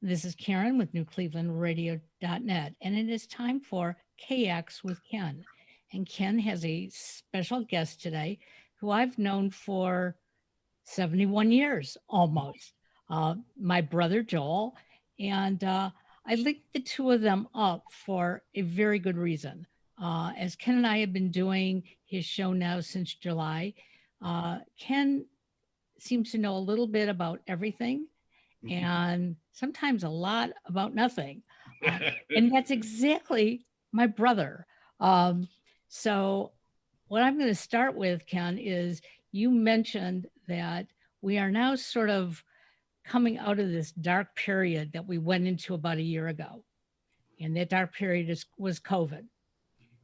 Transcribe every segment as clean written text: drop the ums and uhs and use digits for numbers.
This is Karen with NewClevelandRadio.net, and it is time for K-Yaks with Ken. And Ken has a special guest today who I've known for 71 years almost, my brother Joel. And I linked the two of them up for a very good reason. As Ken and I have been doing his show now since July, Ken seems to know a little bit about everything and sometimes a lot about nothing. Uh, and that's exactly my brother. Um, so, what I'm going to start with, Ken, is you mentioned that we are now sort of coming out of this dark period that we went into about a year ago. And that dark period was COVID.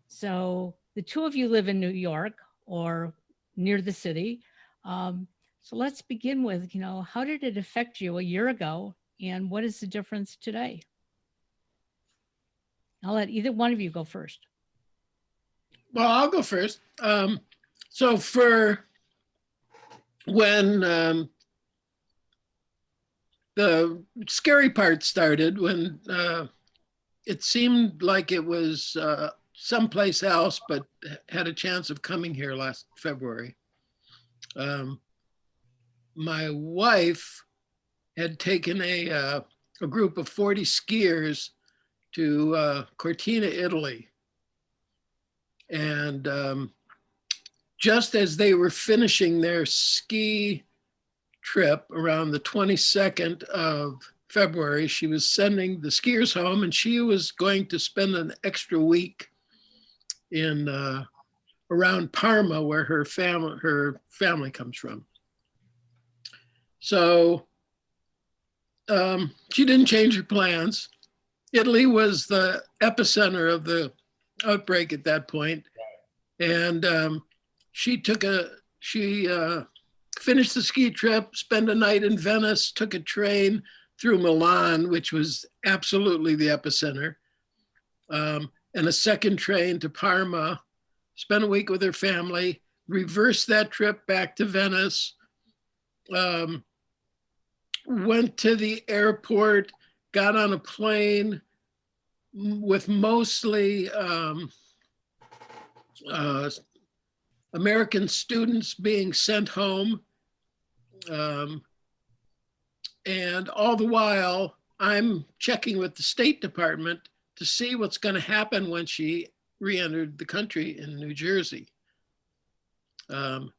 So, the two of you live in New York or near the city. Um, so let's begin with, how did it affect you a year ago and what is the difference today? I'll let either one of you go first. Well, I'll go first. So for when the scary part started, when it seemed like it was someplace else, but had a chance of coming here last February. My wife had taken a group of 40 skiers to Cortina, Italy. And just as they were finishing their ski trip around the 22nd of February, she was sending the skiers home, and she was going to spend an extra week in around Parma, where her family comes from. So she didn't change her plans. Italy was the epicenter of the outbreak at that point, and she finished the ski trip, spent a night in Venice, took a train through Milan, which was absolutely the epicenter, and a second train to Parma, spent a week with her family, reversed that trip back to Venice, went to the airport, got on a plane with mostly American students being sent home. And all the while, I'm checking with the State Department to see what's going to happen when she re-entered the country in New Jersey. And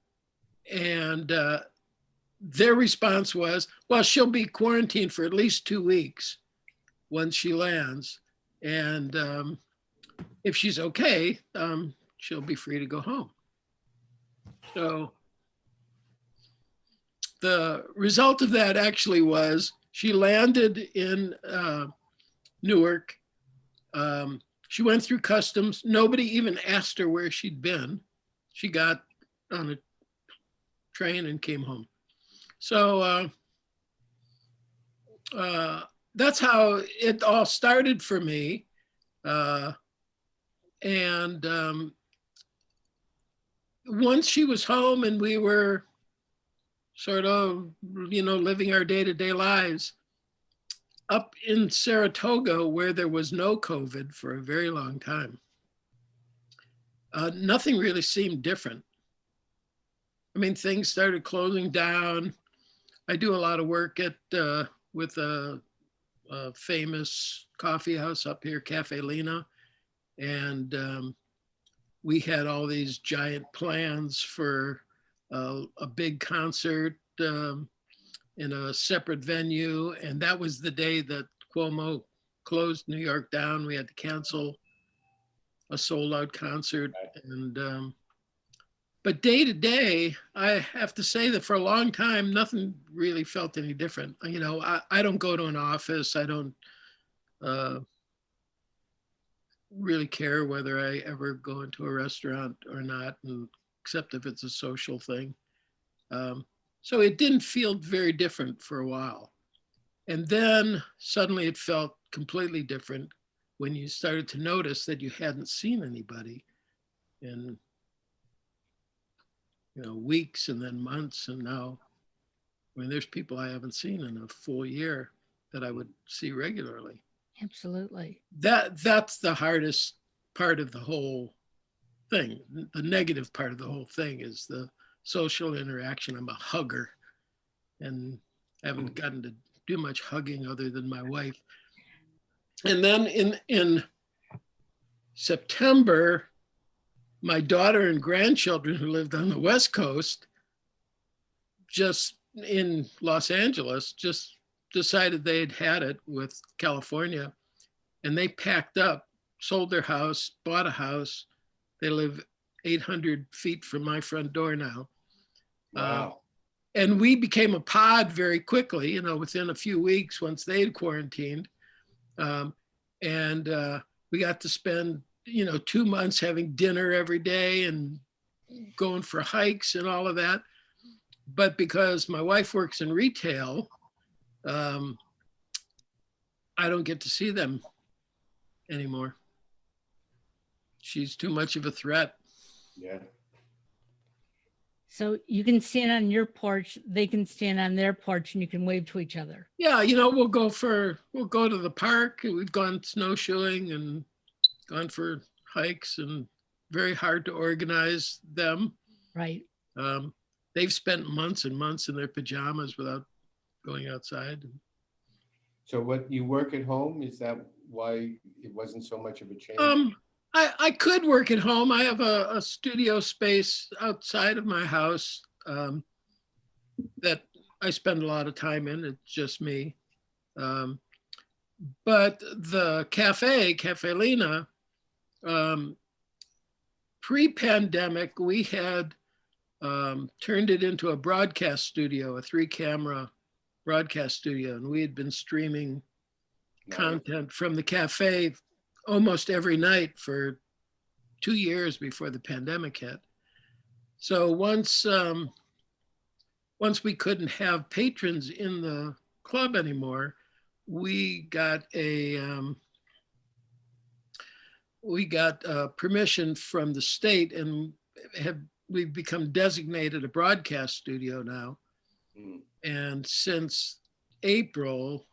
their response was, well, she'll be quarantined for at least 2 weeks once she lands. And if she's okay, she'll be free to go home. So the result of that actually was she landed in Newark. She went through customs. Nobody even asked her where she'd been. She got on a train and came home. So that's how it all started for me. And once she was home and we were sort of, living our day-to-day lives, up in Saratoga, where there was no COVID for a very long time, nothing really seemed different. I mean, things started closing down. I do a lot of work with a famous coffee house up here, Cafe Lena. And we had all these giant plans for a big concert in a separate venue. And that was the day that Cuomo closed New York down. We had to cancel a sold out concert. And but day to day, I have to say that for a long time, nothing really felt any different. I don't go to an office. I don't really care whether I ever go into a restaurant or not, except if it's a social thing. So it didn't feel very different for a while. And then suddenly it felt completely different when you started to notice that you hadn't seen anybody in weeks and then months. And now, I mean, there's people I haven't seen in a full year. that I would see regularly. Absolutely. That's the hardest part of the whole thing. The negative part of the whole thing is the social interaction. I'm a hugger and haven't gotten to do much hugging other than my wife. And then in September, my daughter and grandchildren who lived on the West Coast, just in Los Angeles, just decided they'd had it with California, and they packed up, sold their house, bought a house. They live 800 feet from my front door now. Wow. And we became a pod very quickly, within a few weeks once they had quarantined. And we got to spend, 2 months having dinner every day and going for hikes and all of that. But because my wife works in retail, I don't get to see them anymore. She's too much of a threat. Yeah. So you can stand on your porch, they can stand on their porch, and you can wave to each other. Yeah, we'll go to the park. We've gone snowshoeing and gone for hikes, and very hard to organize them. Right. They've spent months and months in their pajamas without going outside. So what, you work at home? Is that why it wasn't so much of a change? I could work at home. I have a studio space outside of my house that I spend a lot of time in. It's just me. But the Cafe Lena, pre-pandemic, we had turned it into a broadcast studio, a 3-camera broadcast studio, and we had been streaming content from the cafe almost every night for 2 years before the pandemic hit. So once we couldn't have patrons in the club anymore, we got permission from the state, and we've become designated a broadcast studio now. And since April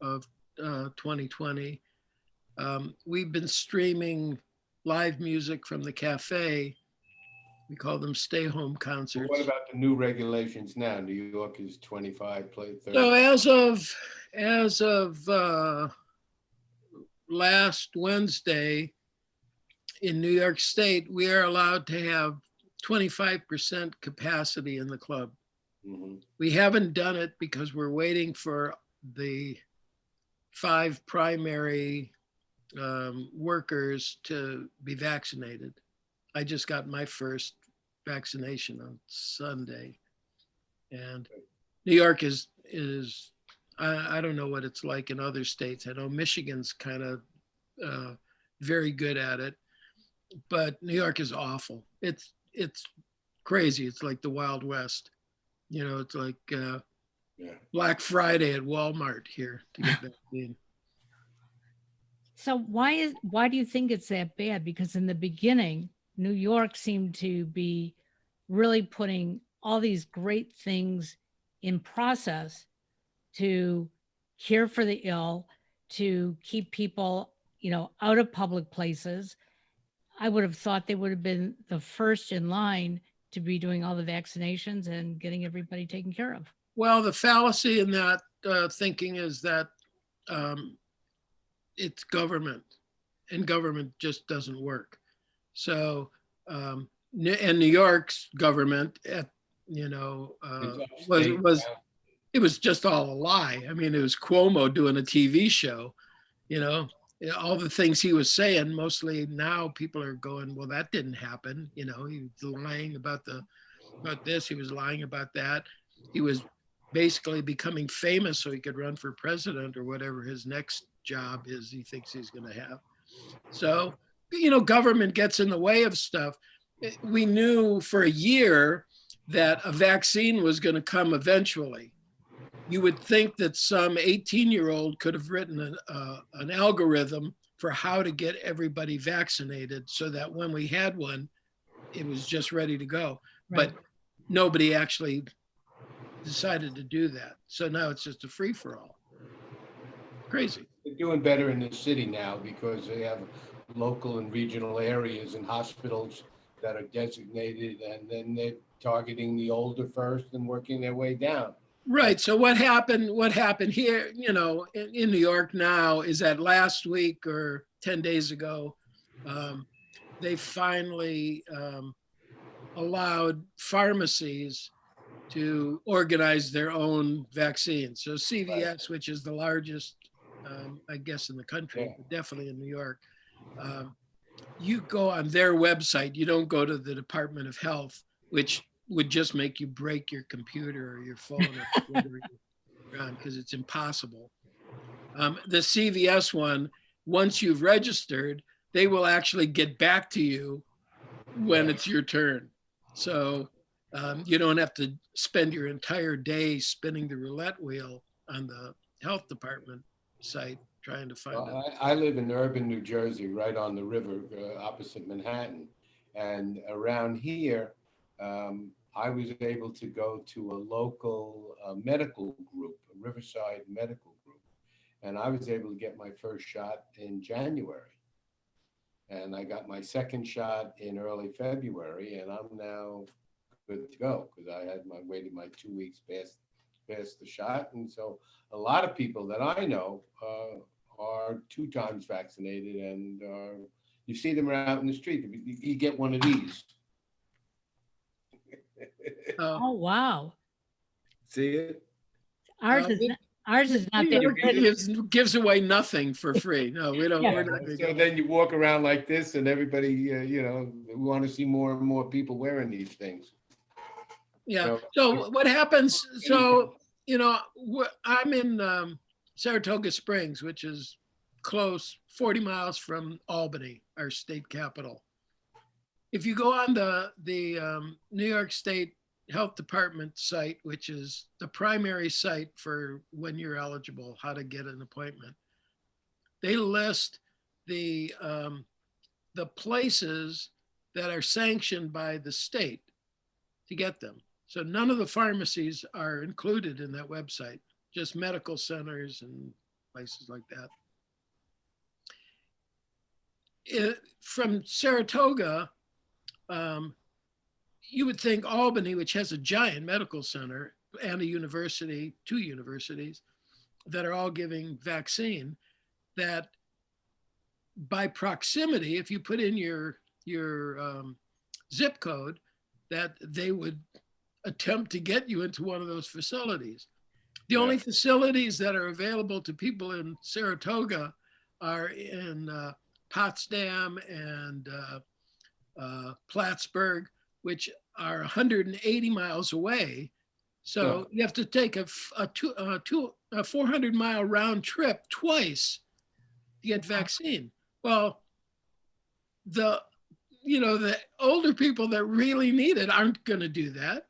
of 2020, we've been streaming live music from the cafe. We call them stay-home concerts. What about the new regulations now? New York is 25, play 30. So as of last Wednesday in New York State, we are allowed to have 25% capacity in the club. Mm-hmm. We haven't done it because we're waiting for the 5 primary workers to be vaccinated. I just got my first vaccination on Sunday, and New York is I don't know what it's like in other states. I know Michigan's kind of very good at it, but New York is awful. It's crazy. It's like the Wild West. It's like Black Friday at Walmart here to get vaccine. So why do you think it's that bad? Because in the beginning, New York seemed to be really putting all these great things in process to care for the ill, to keep people, out of public places. I would have thought they would have been the first in line to be doing all the vaccinations and getting everybody taken care of. Well, the fallacy in that thinking is that it's government, and government just doesn't work. So, and New York's government, it was just all a lie. I mean, it was Cuomo doing a TV show, all the things he was saying. Mostly now people are going, well, that didn't happen. He was lying about this. He was lying about that. He was basically becoming famous so he could run for president or whatever his next job is he thinks he's going to have. So, government gets in the way of stuff. We knew for a year that a vaccine was going to come eventually. You would think that some 18-year-old could have written an algorithm for how to get everybody vaccinated so that when we had one, it was just ready to go. Right. But nobody actually decided to do that. So now it's just a free-for-all. Crazy. They're doing better in the city now because they have local and regional areas and hospitals that are designated, and then they're targeting the older first and working their way down. Right. So what happened here, in New York now is that last week or 10 days ago, they finally allowed pharmacies to organize their own vaccines. So CVS, which is the largest, I guess, in the country, Yeah. but definitely in New York, you go on their website. You don't go to the Department of Health, which would just make you break your computer or your phone or whatever you're on, because it's impossible. The CVS one, once you've registered, they will actually get back to you when it's your turn. So you don't have to spend your entire day spinning the roulette wheel on the health department site trying to find Well, it. I live in urban New Jersey, right on the river, opposite Manhattan. And around here, I was able to go to a local medical group, a Riverside medical group. And I was able to get my first shot in January. And I got my second shot in early February, and I'm now good to go because I had waited my 2 weeks past the shot. And so a lot of people that I know are 2 times vaccinated, and you see them out in the street. You get one of these. Oh, wow. See it? Ours is not, ours is not that good. Gives away nothing for free. No, we don't. Yeah. We're not gonna So go. then you walk around like this, and everybody, we want to see more and more people wearing these things. Yeah. So what happens? So I'm in Saratoga Springs, which is close, 40 miles from Albany, our state capital. If you go on the New York State Health Department site, which is the primary site for when you're eligible, how to get an appointment, they list the places that are sanctioned by the state to get them. So none of the pharmacies are included in that website, just medical centers and places like that. From Saratoga, you would think Albany, which has a giant medical center and a university, 2 universities that are all giving vaccine, that by proximity, if you put in your zip code, that they would attempt to get you into one of those facilities. The only facilities that are available to people in Saratoga are in Potsdam and Plattsburgh, which are 180 miles away. So you have to take a 400-mile round trip twice to get vaccine. Well, the older people that really need it aren't going to do that.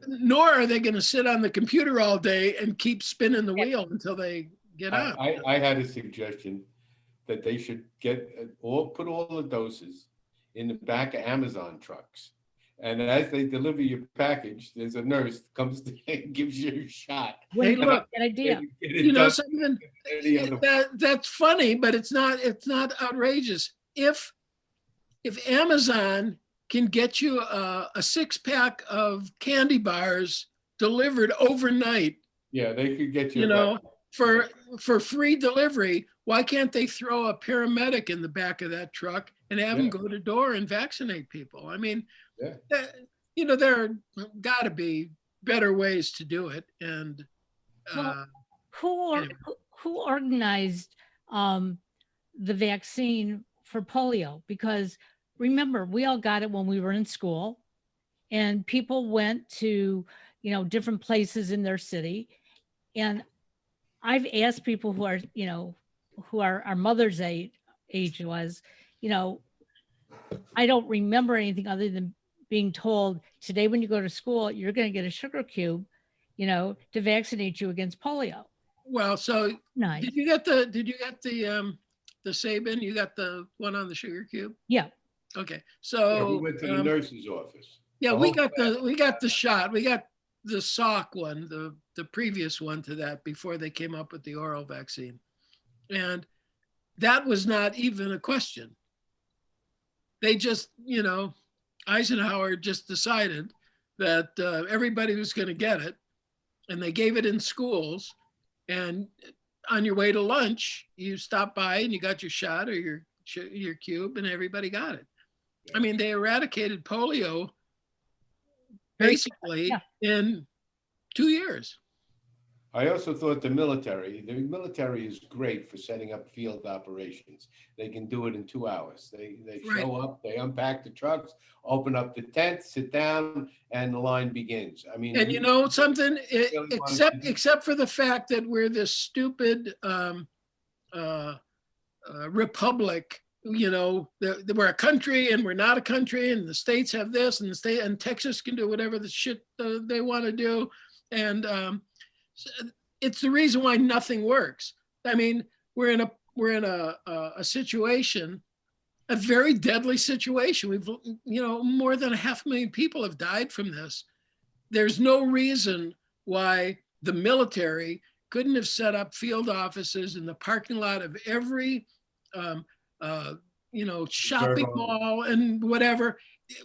Nor are they going to sit on the computer all day and keep spinning the wheel until they get on. I had a suggestion that they should put all the doses in the back of Amazon trucks. And as they deliver your package, there's a nurse comes and gives you a shot. Hey, look, good idea. Something that's funny, but it's not outrageous. If Amazon can get you a 6-pack of candy bars delivered overnight, yeah, they could get you for free delivery, why can't they throw a paramedic in the back of that truck and have them go to door and vaccinate people? I mean, there are got to be better ways to do it. And who organized the vaccine for polio? Because remember, we all got it when we were in school, and people went to different places in their city. And I've asked people who are our mother's age was, I don't remember anything other than being told today when you go to school, you're going to get a sugar cube, to vaccinate you against polio. Well, so nice. Did you get the Sabin? You got the one on the sugar cube? Yeah. Okay. So we went to the nurse's office. Yeah, we got the shot. We got the Salk one, the previous one to that before they came up with the oral vaccine. And that was not even a question. They just, Eisenhower just decided that everybody was going to get it, and they gave it in schools. And on your way to lunch, you stopped by and you got your shot or your cube, and everybody got it. I mean, they eradicated polio basically in 2 years. I also thought the military is great for setting up field operations. They can do it in 2 hours. They show up, they unpack the trucks, open up the tent, sit down, and the line begins. I mean, and you know something, really except for the fact that we're this stupid republic. We're a country and we're not a country, and the states have this, and the state and Texas can do whatever the shit they want to do, and it's the reason why nothing works. I mean, we're in a situation, a very deadly situation. We've more than 500,000 people have died from this. There's no reason why the military couldn't have set up field offices in the parking lot of every shopping mall and whatever,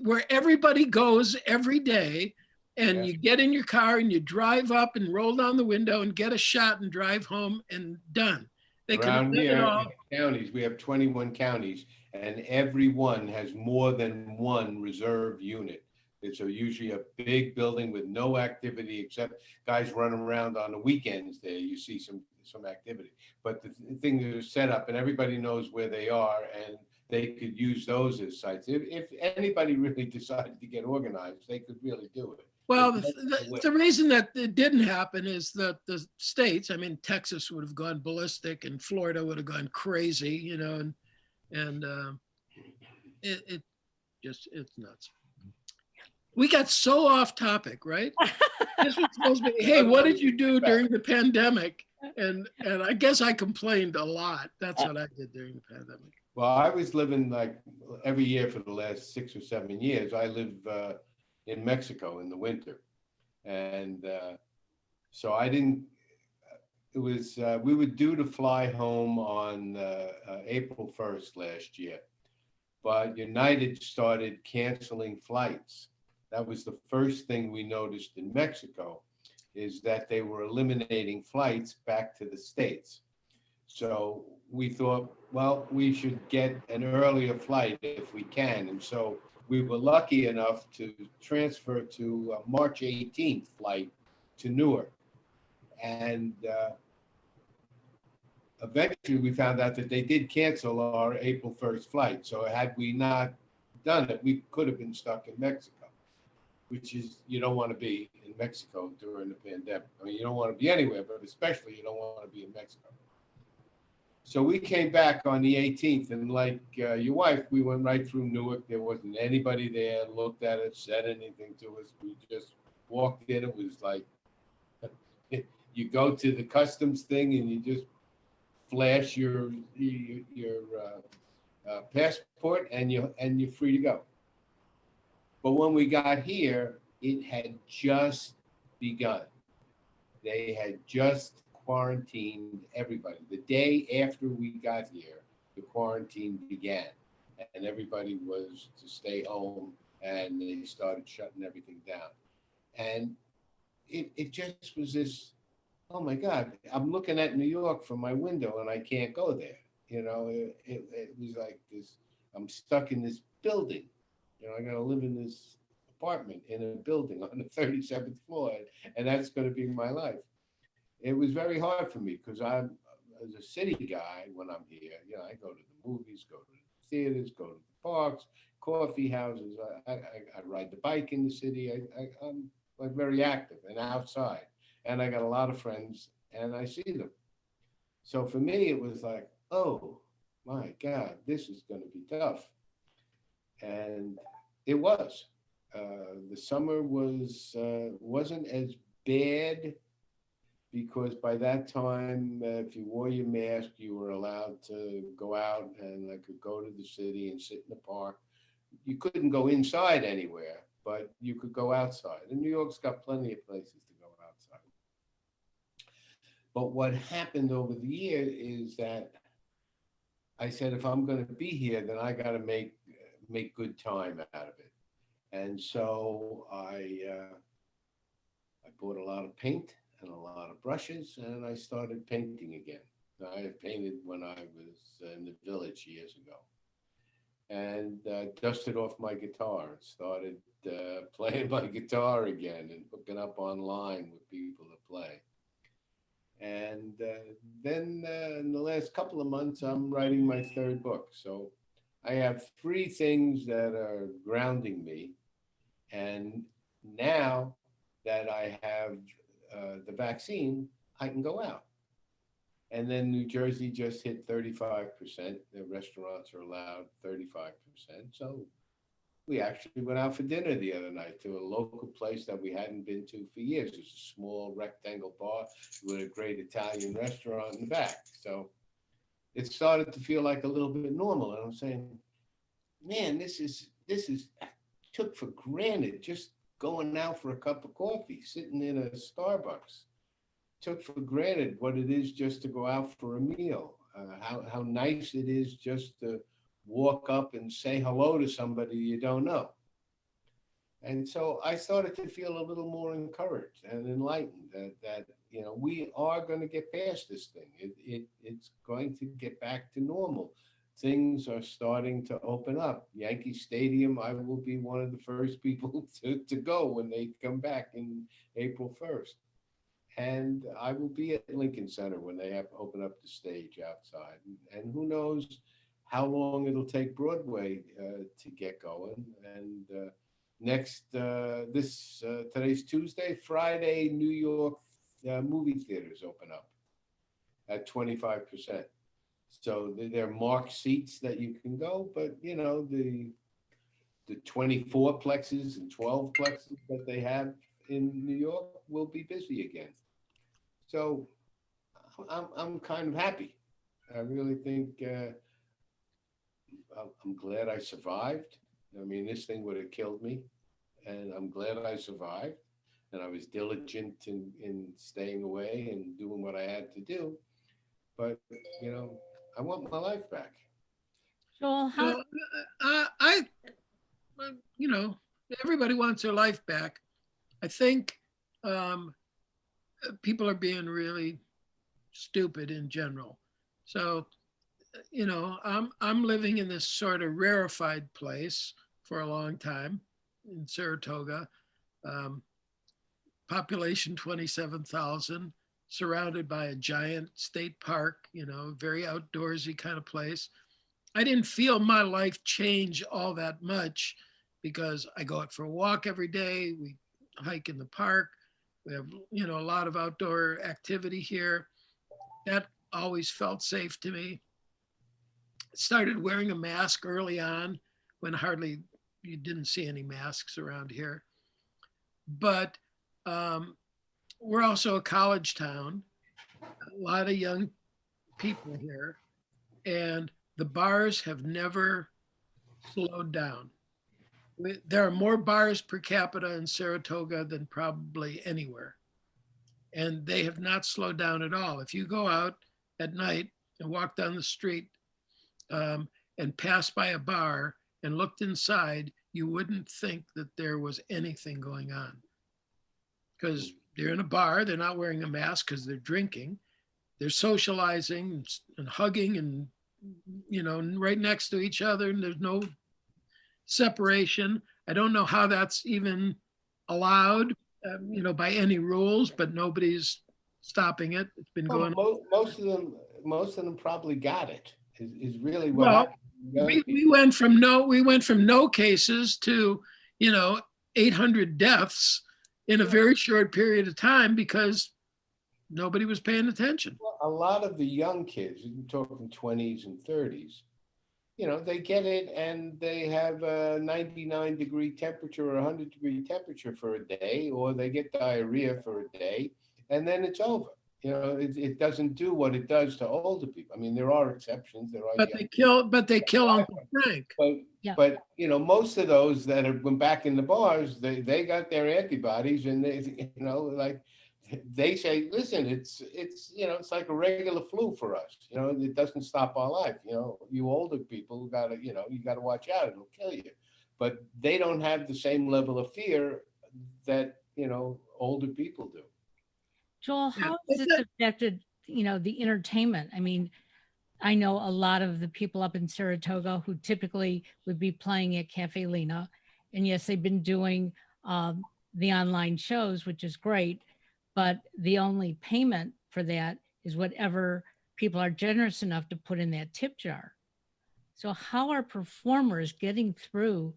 where everybody goes every day, and you get in your car and you drive up and roll down the window and get a shot and drive home, and done. They around here, counties, we have 21 counties, and every one has more than one reserve unit. It's usually a big building with no activity except guys running around on the weekends. There you see some activity, but the thing is set up and everybody knows where they are, and they could use those as sites. If anybody really decided to get organized, they could really do it. Well, the reason that it didn't happen is that the states, I mean, Texas would have gone ballistic and Florida would have gone crazy, and it's nuts. We got so off topic, right? This was supposed to be, hey, what did you do during the pandemic? And I guess I complained a lot. That's what I did during the pandemic. Well, I was living like every year for the last 6 or 7 years. I live in Mexico in the winter. And so I didn't, it was, we were due to fly home on April 1st last year, but United started canceling flights. That was the first thing we noticed in Mexico, is that they were eliminating flights back to the States. So we thought, well, we should get an earlier flight if we can. And so we were lucky enough to transfer to a March 18th flight to Newark. And eventually we found out that they did cancel our April 1st flight. So had we not done it, we could have been stuck in Mexico, which is, you don't want to be in Mexico during the pandemic. I mean, you don't want to be anywhere, but especially you don't want to be in Mexico. So we came back on the 18th, and like your wife, we went right through Newark. There wasn't anybody there, looked at us, said anything to us. We just walked in. It was like, you go to the customs thing and you just flash your passport and you're free to go. But when we got here, it had just begun. They had just quarantined everybody. The day after we got here, the quarantine began, and everybody was to stay home, and they started shutting everything down. And it just was this, oh my God, I'm looking at New York from my window and I can't go there. It was like this, I'm stuck in this building. I got to live in this apartment in a building on the 37th floor, and that's going to be my life. It was very hard for me because I'm, as a city guy, when I'm here, I go to the movies, go to the theaters, go to the parks, coffee houses. I ride the bike in the city. I'm like very active and outside, and I got a lot of friends, and I see them. So for me, it was like, oh my God, this is going to be tough. And it was. The summer wasn't as bad, because by that time, if you wore your mask, you were allowed to go out, and I could go to the city and sit in the park. You couldn't go inside anywhere, but you could go outside. And New York's got plenty of places to go outside. But what happened over the year is that I said, if I'm going to be here, then I got to make good time out of it. And so I bought a lot of paint and a lot of brushes, and I started painting again. I had painted when I was in the village years ago, and dusted off my guitar and started playing my guitar again and hooking up online with people to play. And then in the last couple of months, I'm writing my third book. So I have three things that are grounding me. And now that I have the vaccine, I can go out. And then New Jersey just hit 35%. The restaurants are allowed 35%. So we actually went out for dinner the other night to a local place that we hadn't been to for years. It's a small rectangle bar with a great Italian restaurant in the back. So it started to feel like a little bit normal. And I'm saying, man, this is took for granted, just going out for a cup of coffee, sitting in a Starbucks. Took for granted what it is just to go out for a meal. How nice it is just to walk up and say hello to somebody you don't know. And so I started to feel a little more encouraged and enlightened that we are going to get past this thing. It's going to get back to normal. Things are starting to open up. Yankee Stadium, I will be one of the first people to go when they come back in April 1st. And I will be at Lincoln Center when they have open up the stage outside. And who knows how long it'll take Broadway to get going. And today's Tuesday, Friday, New York movie theaters open up at 25%. So there are marked seats that you can go, but the 24 plexes and 12 plexes that they have in New York will be busy again. So I'm kind of happy. I really think I'm glad I survived. I mean, this thing would have killed me, and I'm glad I survived. And I was diligent in staying away and doing what I had to do. But I want my life back. Joel, how? Everybody wants their life back. I think people are being really stupid in general. So, I'm living in this sort of rarefied place for a long time in Saratoga. Population 27,000, surrounded by a giant state park, very outdoorsy kind of place. I didn't feel my life change all that much because I go out for a walk every day. We hike in the park. We have, a lot of outdoor activity here. That always felt safe to me. Started wearing a mask early on when hardly you didn't see any masks around here. But we're also a college town, a lot of young people here, and the bars have never slowed down. There are more bars per capita in Saratoga than probably anywhere. And they have not slowed down at all. If you go out at night and walk down the street and pass by a bar and looked inside, you wouldn't think that there was anything going on. Because they're in a bar, they're not wearing a mask because they're drinking. They're socializing and hugging and, right next to each other, and there's no separation. I don't know how that's even allowed, by any rules, but nobody's stopping it. It's been going on. Most of them probably got it. Is really what Well, happened. we went from no cases to 800 deaths in a very short period of time because nobody was paying attention. Well, a lot of the young kids, you're talking 20s and 30s, they get it and they have a 99-degree temperature or 100-degree temperature for a day, or they get diarrhea for a day, and then it's over. It doesn't do what it does to older people. I mean, there are exceptions. But they kill Uncle Frank. But most of those that have been back in the bars, they got their antibodies, and they they say, listen, it's like a regular flu for us. It doesn't stop our life. You older people gotta, you gotta watch out. It'll kill you. But they don't have the same level of fear that, older people do. Joel, Yeah. how has this affected, the entertainment? I mean, I know a lot of the people up in Saratoga who typically would be playing at Cafe Lena. And yes, they've been doing the online shows, which is great. But the only payment for that is whatever people are generous enough to put in that tip jar. So, how are performers getting through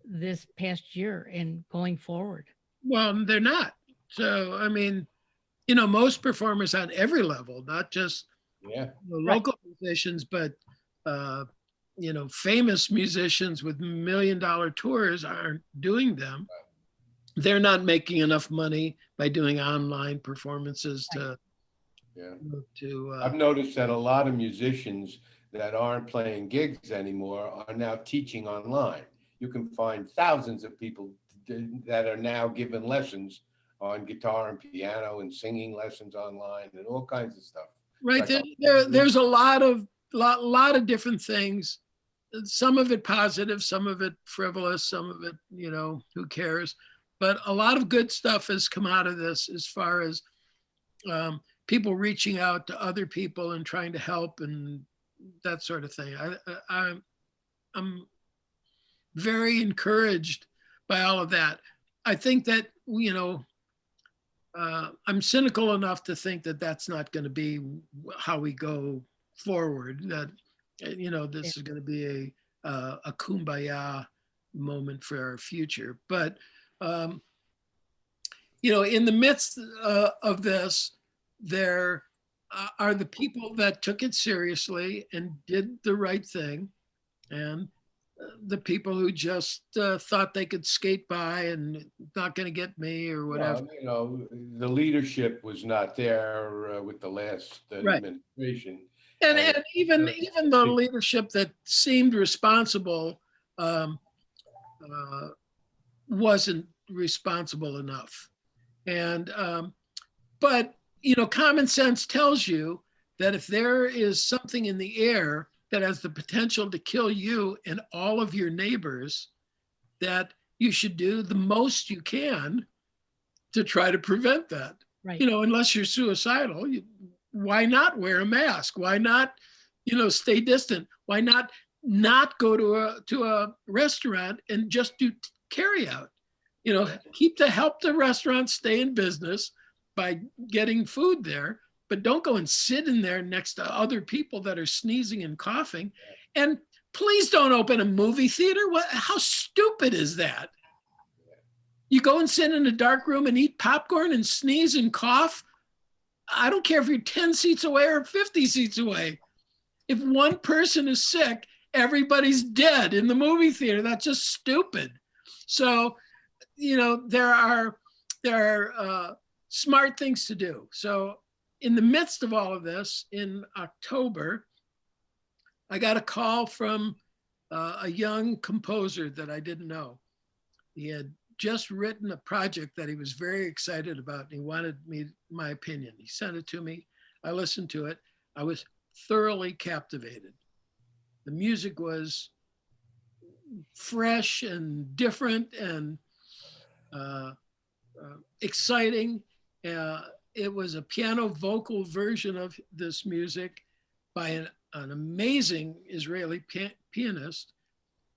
this past year and going forward? Well, they're not. So, I mean, most performers on every level, not just Yeah. Right. local musicians, but famous musicians with $1 million tours aren't doing them. They're not making enough money by doing online performances to Yeah. to I've noticed that a lot of musicians that aren't playing gigs anymore are now teaching online. You can find thousands of people that are now giving lessons on guitar and piano and singing lessons online and all kinds of stuff. right. Like There's a lot of different things. Some of it positive, some of it frivolous, some of it, who cares? But a lot of good stuff has come out of this as far as people reaching out to other people and trying to help and that sort of thing. I'm very encouraged by all of that. I think that, I'm cynical enough to think that that's not going to be how we go forward. That this is going to be a kumbaya moment for our future. But in the midst of this, there are the people that took it seriously and did the right thing, and the people who just thought they could skate by and not going to get me or whatever. well, the leadership was not there with the last Right. administration. And even the leadership that seemed responsible wasn't responsible enough. And but common sense tells you that if there is something in the air that has the potential to kill you and all of your neighbors, that you should do the most you can to try to prevent that. Right. Unless you're suicidal, why not wear a mask? Why not, stay distant? Why not go to a restaurant and just do carry out? Help the restaurant stay in business by getting food there, but don't go and sit in there next to other people that are sneezing and coughing. And please don't open a movie theater. How stupid is that? You go and sit in a dark room and eat popcorn and sneeze and cough. I don't care if you're 10 seats away or 50 seats away. If one person is sick, everybody's dead in the movie theater. That's just stupid. So, there are smart things to do. So in the midst of all of this, in October, I got a call from a young composer that I didn't know. He had just written a project that he was very excited about, and he wanted my opinion. He sent it to me. I listened to it. I was thoroughly captivated. The music was fresh and different and exciting. It was a piano vocal version of this music by an amazing Israeli pianist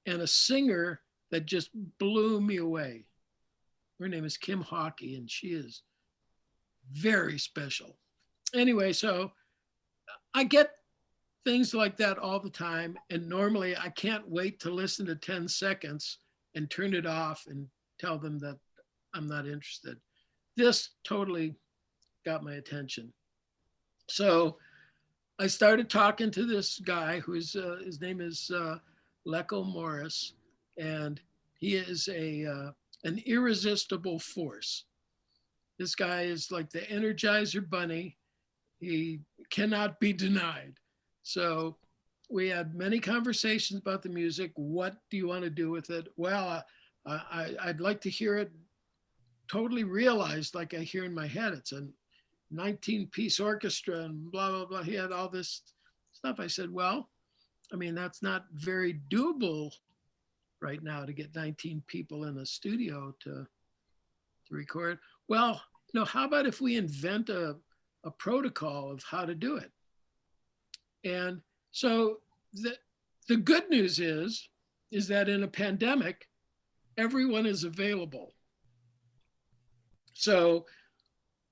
and a singer that just blew me away. Her name is Kim Hawkey, and she is very special. Anyway, so I get things like that all the time. And normally I can't wait to listen to 10 seconds and turn it off and tell them that I'm not interested. This totally got my attention. So I started talking to this guy who's his name is Lecco Morris, and he is an irresistible force. This guy is like the Energizer Bunny. He cannot be denied. So we had many conversations about the music. What do you want to do with it? Well, I'd like to hear it totally realized, like I hear in my head, it's a 19-piece orchestra and blah, blah, blah. He had all this stuff. I said, well, I mean, that's not very doable right now to get 19 people in a studio to record. Well, how about if we invent a protocol of how to do it? And so the good news is that in a pandemic, everyone is available. So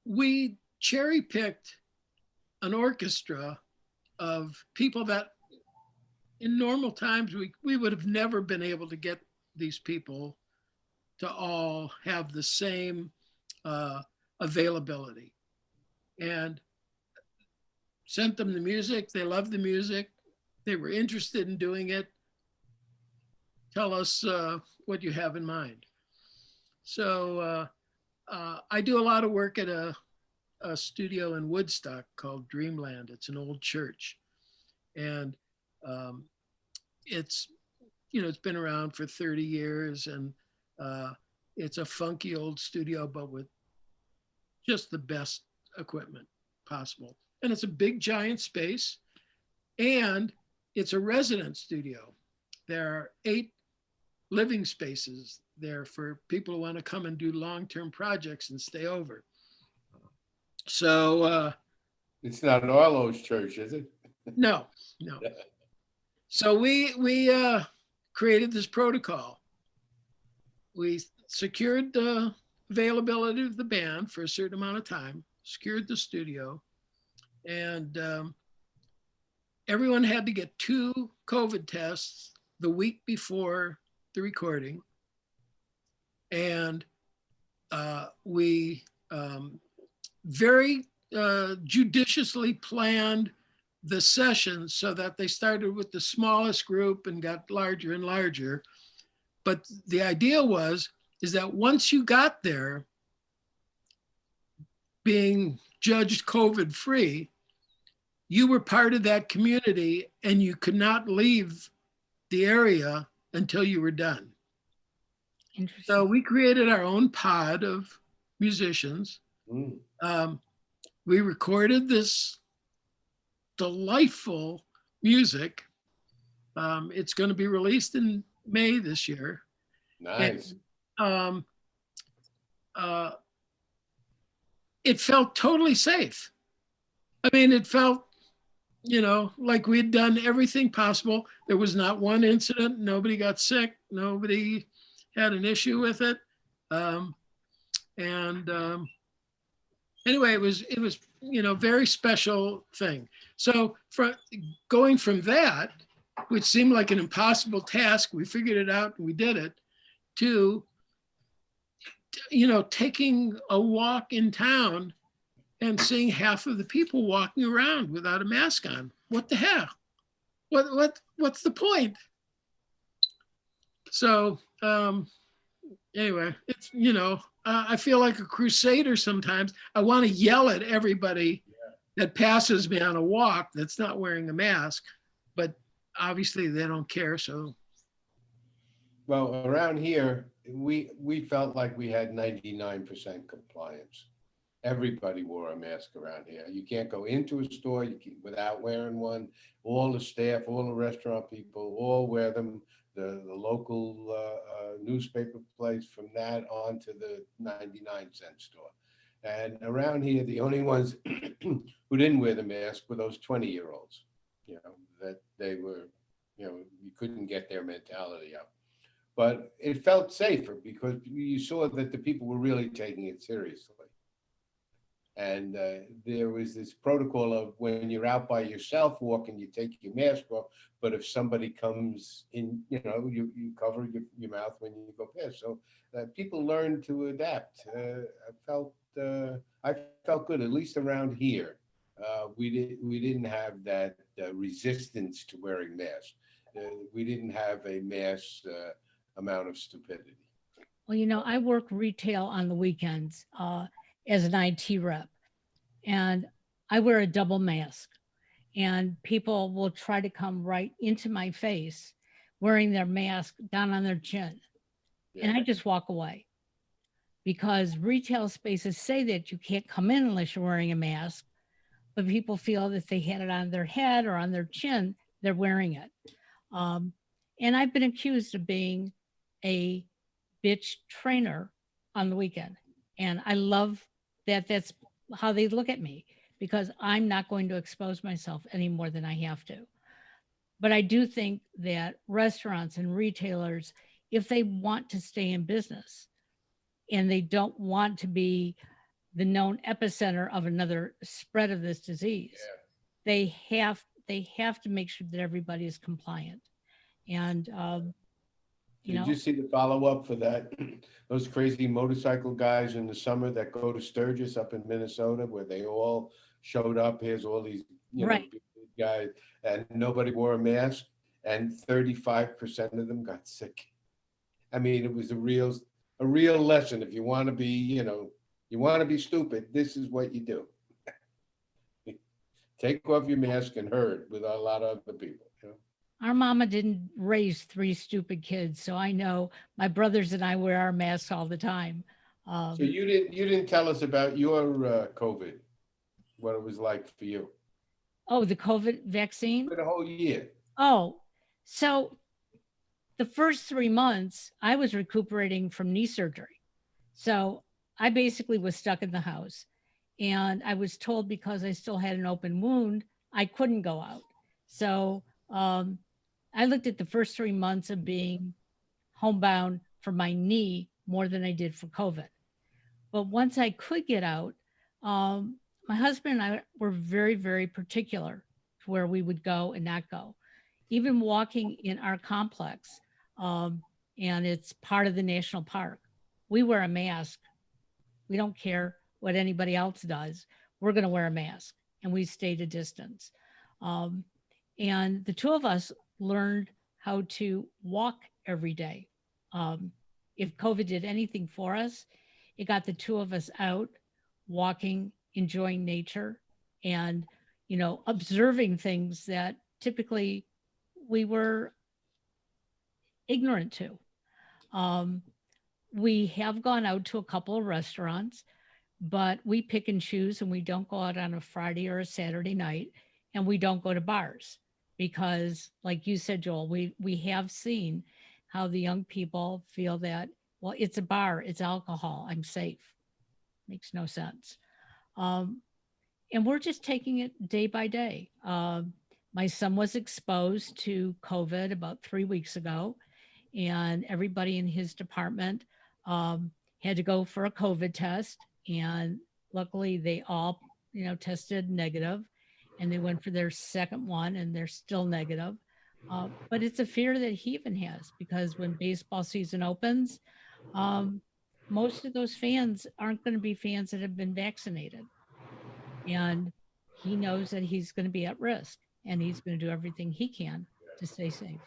we cherry picked an orchestra of people that in normal times we would have never been able to get these people to all have the same availability, and sent them the music. They loved the music. They were interested in doing it. Tell us what you have in mind. So I do a lot of work at a studio in Woodstock called Dreamland. It's an old church, and it's it's been around for 30 years, and it's a funky old studio, but with just the best equipment possible. And it's a big, giant space, and it's a resident studio. There are 8 living spaces there for people who want to come and do long-term projects and stay over. So it's not an Arlo's church, is it? No. So we created this protocol. We secured the availability of the band for a certain amount of time, secured the studio, and everyone had to get 2 COVID tests the week before the recording. And we very judiciously planned the sessions so that they started with the smallest group and got larger and larger. But the idea is that once you got there, being judged COVID free, you were part of that community and you could not leave the area until you were done. Interesting. So we created our own pod of musicians. We recorded this delightful music. It's going to be released in May this year. Nice. And, it felt totally safe. I mean, it felt, like we'd done everything possible. There was not one incident. Nobody got sick. Nobody had an issue with it. Anyway, it was very special thing. So going from that, which seemed like an impossible task, we figured it out and we did it, to taking a walk in town and seeing half of the people walking around without a mask on. What the hell? What's the point? So anyway, it's I feel like a crusader sometimes. I want to yell at everybody that passes me on a walk that's not wearing a mask, but obviously they don't care. So, well, around here, we felt like we had 99% compliance. Everybody wore a mask around here. You can't go into a store without wearing one. All the staff, all the restaurant people, all wear them. The local newspaper place, from that on to the 99-cent store. And around here, the only ones who didn't wear the mask were those 20-year-olds, that they were, you couldn't get their mentality up. But it felt safer because you saw that the people were really taking it seriously. And there was this protocol of when you're out by yourself walking, you take your mask off. But if somebody comes in, you cover your mouth when you go past. So people learned to adapt. I felt good, at least around here. We didn't have that resistance to wearing masks. We didn't have a mass amount of stupidity. Well, I work retail on the weekends as an IT rep, and I wear a double mask, and people will try to come right into my face wearing their mask down on their chin. And I just walk away. because retail spaces say that you can't come in unless you're wearing a mask, but people feel that if they had it on their head or on their chin, they're wearing it. Um, and I've been accused of being a bitch trainer on the weekend. And I love that that's how they look at me because I'm not going to expose myself any more than I have to. But I do think that restaurants and retailers, if they want to stay in business and they don't want to be the known epicenter of another spread of this disease, they have to make sure that everybody is compliant. And you Did you know, see the follow-up for that? Those crazy motorcycle guys in the summer that go to Sturgis up in Minnesota, where they all showed up. Here's all these, right. big guys, and nobody wore a mask, and 35% of them got sick. I mean, it was a real lesson. If you want to be, you want to be stupid, this is what you do. Take off your mask and herd with a lot of other people. Our mama didn't raise three stupid kids, so I know my brothers and I wear our masks all the time. So Um, you didn't tell us about your COVID, what it was like for you oh, the COVID vaccine. for the whole year. Oh, so the first 3 months I was recuperating from knee surgery. So I basically was stuck in the house. And I was told because I still had an open wound, I couldn't go out. So um, I looked at the first 3 months of being homebound for my knee more than I did for COVID. But once I could get out, um, my husband and I were very, very particular to where we would go and not go. Even walking in our complex, um, and it's part of the national park, we wear a mask. We don't care what anybody else does. We're going to wear a mask and we stayed a distance. Um, and the two of us learned how to walk every day. Um, if COVID did anything for us, it got the two of us out walking, enjoying nature, and observing things that typically we were ignorant to. Um, we have gone out to a couple of restaurants, but we pick and choose and we don't go out on a Friday or a Saturday night, and we don't go to bars because, like you said, Joel, we have seen how the young people feel that, well, it's a bar, it's alcohol, I'm safe. Makes no sense. Um, and we're just taking it day by day. My son was exposed to COVID about 3 weeks ago, and everybody in his department had to go for a COVID test. And luckily, they all, tested negative, and they went for their second one, and they're still negative. But it's a fear that he even has because when baseball season opens, um, most of those fans aren't going to be fans that have been vaccinated, and he knows that he's going to be at risk, and he's going to do everything he can to stay safe.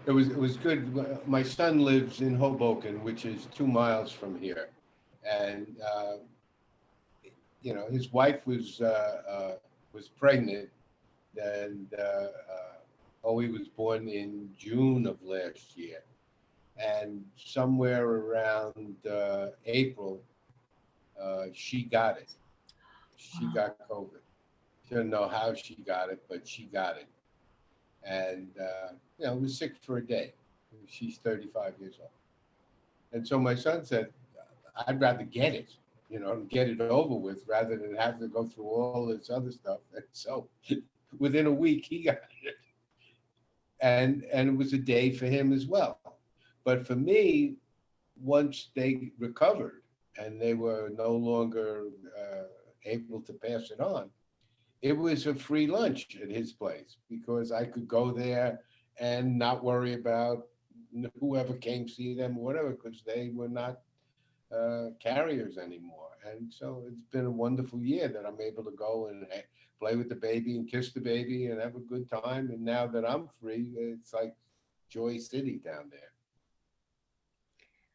It was good. My son lives in Hoboken, which is 2 miles from here, and his wife was pregnant, and Owie was born in June of last year, and somewhere around April, she got it. She Wow. got COVID. She didn't know how she got it, but she got it, and was sick for a day. She's 35 years old, and so my son said, "I'd rather get it, get it over with, rather than have to go through all this other stuff." And so, within a week, he got it, and it was a day for him as well. But for me, once they recovered and they were no longer able to pass it on, it was a free lunch at his place because I could go there and not worry about whoever came see them or whatever, because they were not carriers anymore. And so it's been a wonderful year that I'm able to go and play with the baby and kiss the baby and have a good time. And now that I'm free, it's like Joy City down there.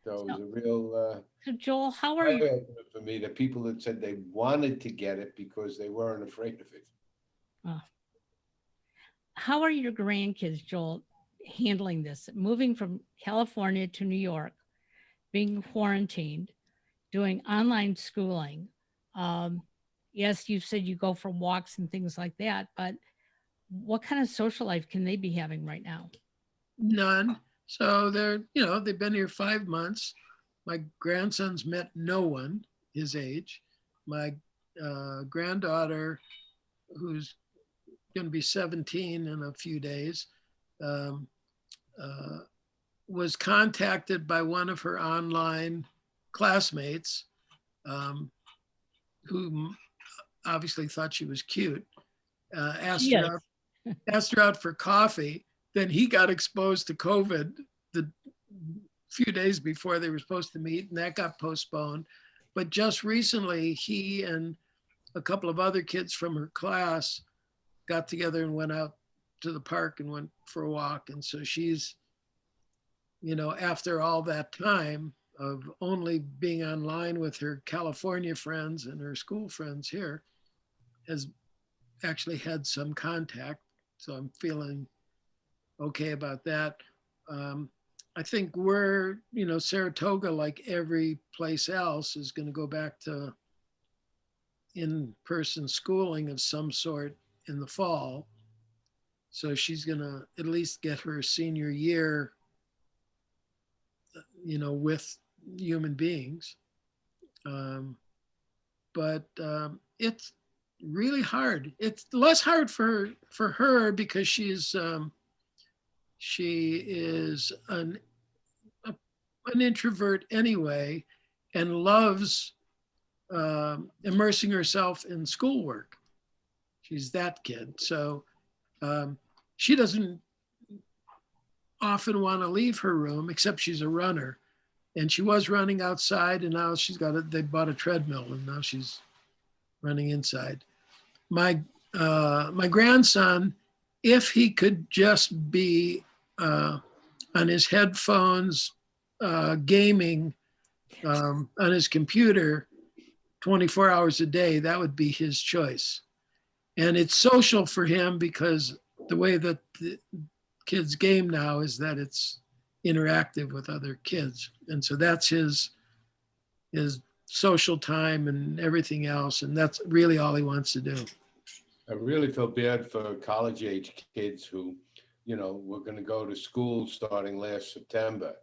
So it was So, a real so Joel, how are eye you? opener for me. The people that said they wanted to get it because they weren't afraid of it. Uh, how are your grandkids, Joel, handling this? Moving from California to New York, being quarantined, doing online schooling. Um, yes, you said you go for walks and things like that, but what kind of social life can they be having right now? None. So they've been here 5 months. My grandson's met no one his age. My granddaughter, who's going to be 17 in a few days, um, uh, was contacted by one of her online classmates, who obviously thought she was cute, asked Yes. her out for coffee. Then he got exposed to COVID the few days before they were supposed to meet, and that got postponed. But just recently, he and a couple of other kids from her class got together and went out to the park and went for a walk. And so she's, after all that time of only being online with her California friends and her school friends here, has actually had some contact. So I'm feeling okay about that. I think Saratoga, like every place else, is going to go back to in-person schooling of some sort in the fall. So she's going to at least get her senior year, with human beings. But it's really hard. It's less hard for her because she is an introvert anyway, and loves immersing herself in schoolwork. She's that kid. So she doesn't often want to leave her room, except she's a runner. And she was running outside, and now they bought a treadmill, and now she's running inside. My grandson, if he could just be on his headphones, gaming on his computer 24 hours a day, that would be his choice. And it's social for him because the way that the kids game now is that it's interactive with other kids. And so that's his social time and everything else. And that's really all he wants to do. I really feel bad for college age kids who, were going to go to school starting last September.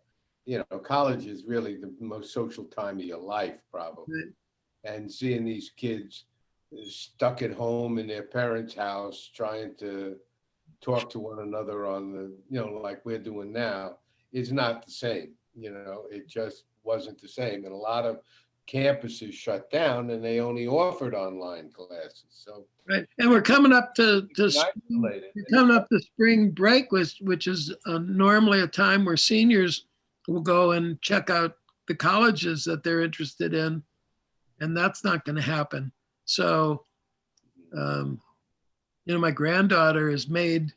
College is really the most social time of your life, probably. Right. And seeing these kids stuck at home in their parents' house trying to talk to one another on the, like we're doing now, is not the same. It just wasn't the same. And a lot of campuses shut down and they only offered online classes. So right, and we're coming up to spring break, which is normally a time where seniors will go and check out the colleges that they're interested in, and that's not going to happen. So, my granddaughter has made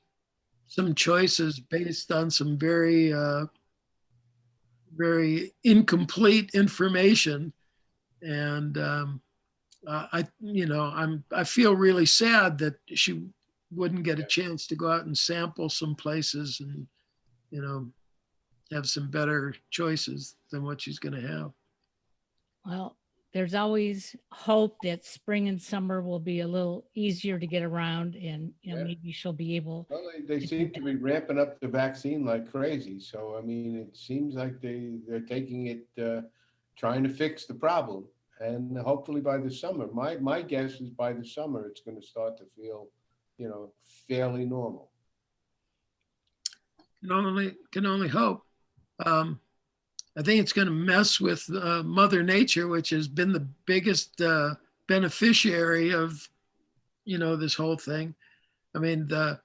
some choices based on some very, very incomplete information, and I feel really sad that she wouldn't get a chance to go out and sample some places and, have some better choices than what she's going to have. Well, there's always hope that spring and summer will be a little easier to get around, and maybe she'll be able. Well, they seem to be ramping up the vaccine like crazy. So I mean, it seems like they're taking it, trying to fix the problem, and hopefully by the summer, my guess is by the summer it's going to start to feel, fairly normal. Can only hope. I think it's going to mess with Mother Nature, which has been the biggest beneficiary of, this whole thing. I mean, the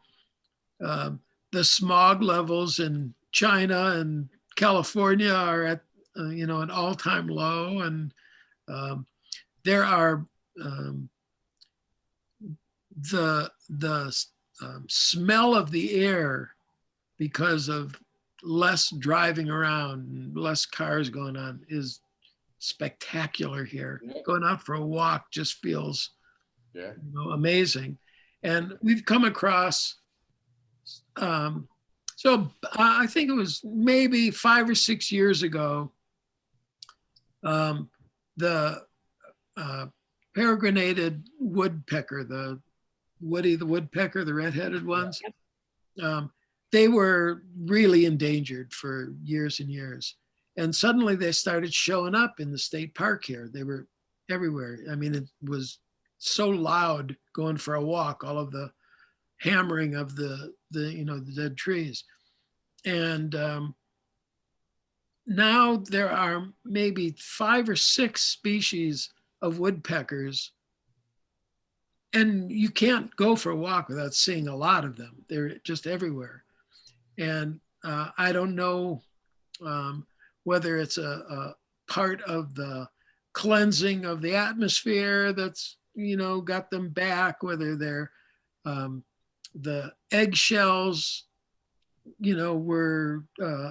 smog levels in China and California are at, an all-time low, and there are the smell of the air because of less driving around and less cars going on is spectacular here. Yeah. Going out for a walk just feels Yeah. Amazing. And we've come across, so I think it was maybe 5 or 6 years ago, Um, the peregrinated woodpecker, the Woody the woodpecker, the red-headed ones, um, they were really endangered for years and years. And suddenly they started showing up in the state park here. They were everywhere. I mean, it was so loud going for a walk, all of the hammering of the dead trees. And now there are maybe 5 or 6 species of woodpeckers, and you can't go for a walk without seeing a lot of them. They're just everywhere. And I don't know whether it's a part of the cleansing of the atmosphere that's got them back, whether they're the eggshells were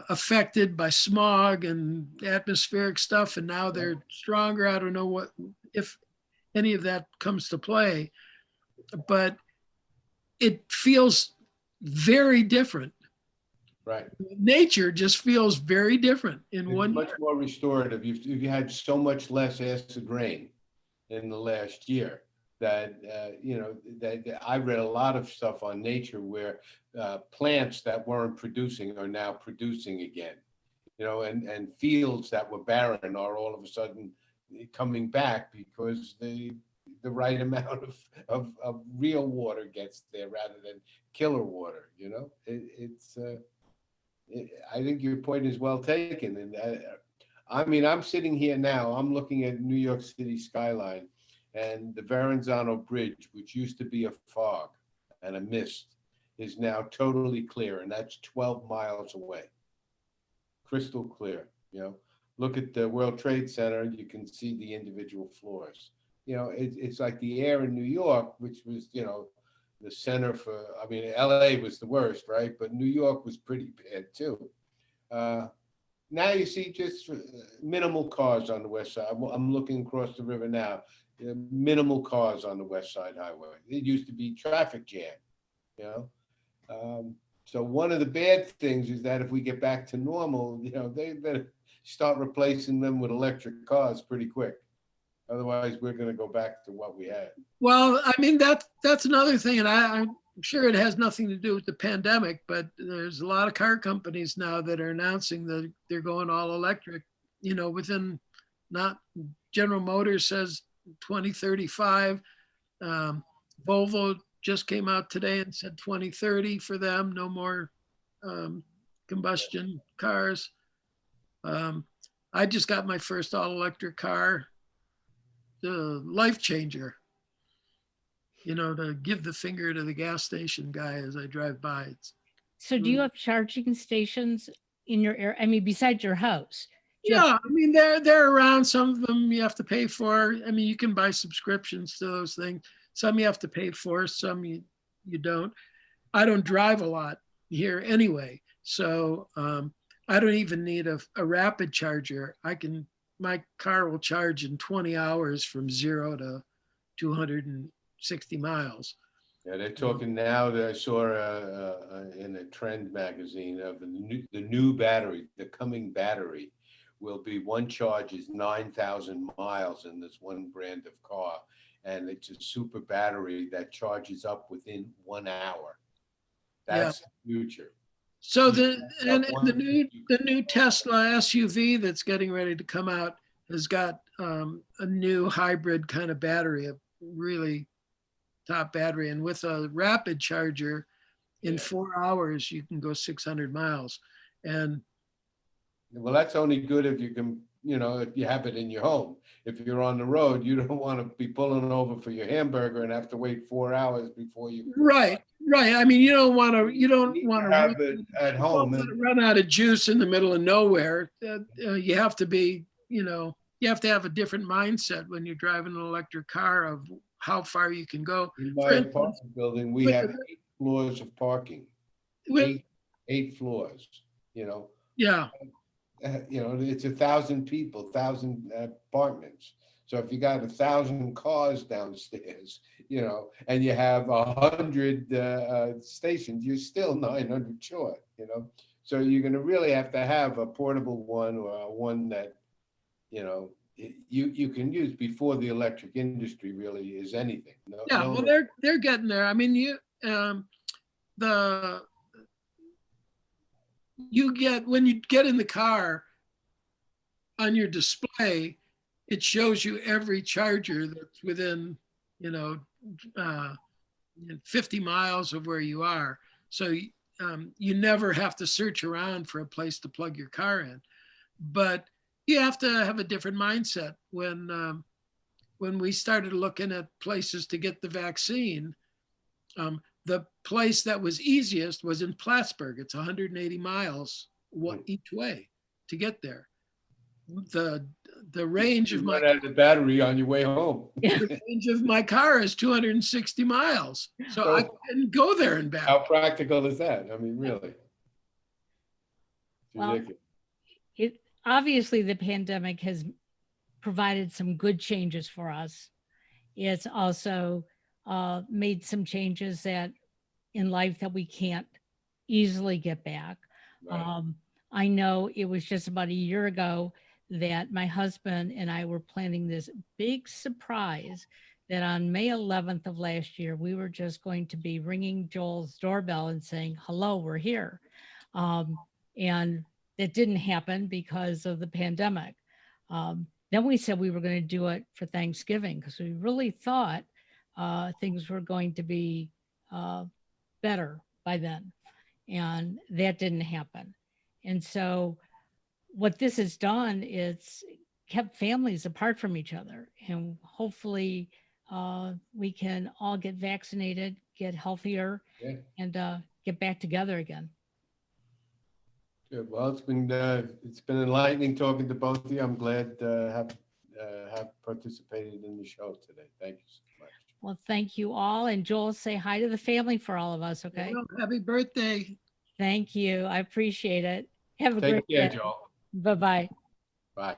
affected by smog and atmospheric stuff, and now they're stronger. I don't know what if any of that comes to play, but it feels very different. Right. Nature just feels very different in It's one much year. more restorative. You had so much less acid rain in the last year that that I read a lot of stuff on Nature where plants that weren't producing are now producing again. And fields that were barren are all of a sudden coming back because the right amount of real water gets there rather than killer water. I think your point is well taken. And I mean, I'm sitting here now, I'm looking at New York City skyline, and the Verrazano Bridge, which used to be a fog and a mist, is now totally clear, and that's 12 miles away. Crystal clear. Look at the World Trade Center, you can see the individual floors. It's like the air in New York, which was, the center for, I mean, LA was the worst, right? But New York was pretty bad too. Now you see just minimal cars on the west side. I'm looking across the river now. Minimal cars on the West Side Highway. It used to be traffic jam, you know. So one of the bad things is that if we get back to normal, they better start replacing them with electric cars pretty quick. Otherwise, we're going to go back to what we had. Well, I mean, that's another thing, and I'm sure it has nothing to do with the pandemic, but there's a lot of car companies now that are announcing that they're going all electric, within not General Motors says 2035. Volvo just came out today and said 2030 for them, no more combustion cars. I just got my first all electric car, the life changer. To give the finger to the gas station guy as I drive by. So do you have charging stations in your area? I mean, besides your house? Yeah, I mean, they're around. Some of them you have to pay for. I mean, you can buy subscriptions to those things. Some you have to pay for, some you don't. I don't drive a lot here anyway. So I don't even need a rapid charger. My car will charge in 20 hours from 0 to 260 miles. Yeah, they're talking now that I saw in a trend magazine of the new battery, the coming battery will be one charge is 9,000 miles in this one brand of car. And it's a super battery that charges up within 1 hour. That's the future. So the new Tesla SUV that's getting ready to come out has got a new hybrid kind of battery, a really top battery, and with a rapid charger, in 4 hours you can go 600 miles. And well, that's only good if you can, if you have it in your home. If you're on the road, you don't want to be pulling over for your hamburger and have to wait 4 hours before you. Right. I mean, you don't want to have it at home and run out of juice in the middle of nowhere. You have to be, you have to have a different mindset when you're driving an electric car of how far you can go. In my apartment building, we have 8 floors of parking. Eight floors, Yeah. It's 1,000 people, 1,000 apartments. So if you got 1,000 cars downstairs, and you have 100 stations, you're still 900 short, So you're going to really have to have a portable one or one that, you can use before the electric industry really is anything. No, Yeah, no, well, they're getting there. I mean, the you get when you get in the car on your display, it shows you every charger that's within, you know, uh, 50 miles of where you are. So you never have to search around for a place to plug your car in. But you have to have a different mindset. When we started looking at places to get the vaccine, the place that was easiest was in Plattsburgh. It's 180 miles each way to get there. The range of you my run out of the battery on your way home. the range of my car is 260 miles, so I So couldn't go there and back. how practical is that? I mean, really, it's Well, ridiculous. Obviously the pandemic has provided some good changes for us. It's also made some changes that in life that we can't easily get back. Right. I know it was just about a year ago that my husband and I were planning this big surprise that on May 11th of last year, we were just going to be ringing Joel's doorbell and saying, hello, we're here. And it didn't happen because of the pandemic. Then we said we were going to do it for Thanksgiving because we really thought things were going to be better by then. And that didn't happen. And so what this has done is kept families apart from each other. And hopefully we can all get vaccinated, get healthier, Yeah. and get back together again. Good. Well, it's been enlightening talking to both of you. I'm glad have participated in the show today. Thank you so much. Well, thank you all. And Joel, say hi to the family for all of us, okay? Well, happy birthday. Thank you. I appreciate it. Have a Take great care, day. Joel. Bye-bye. Bye.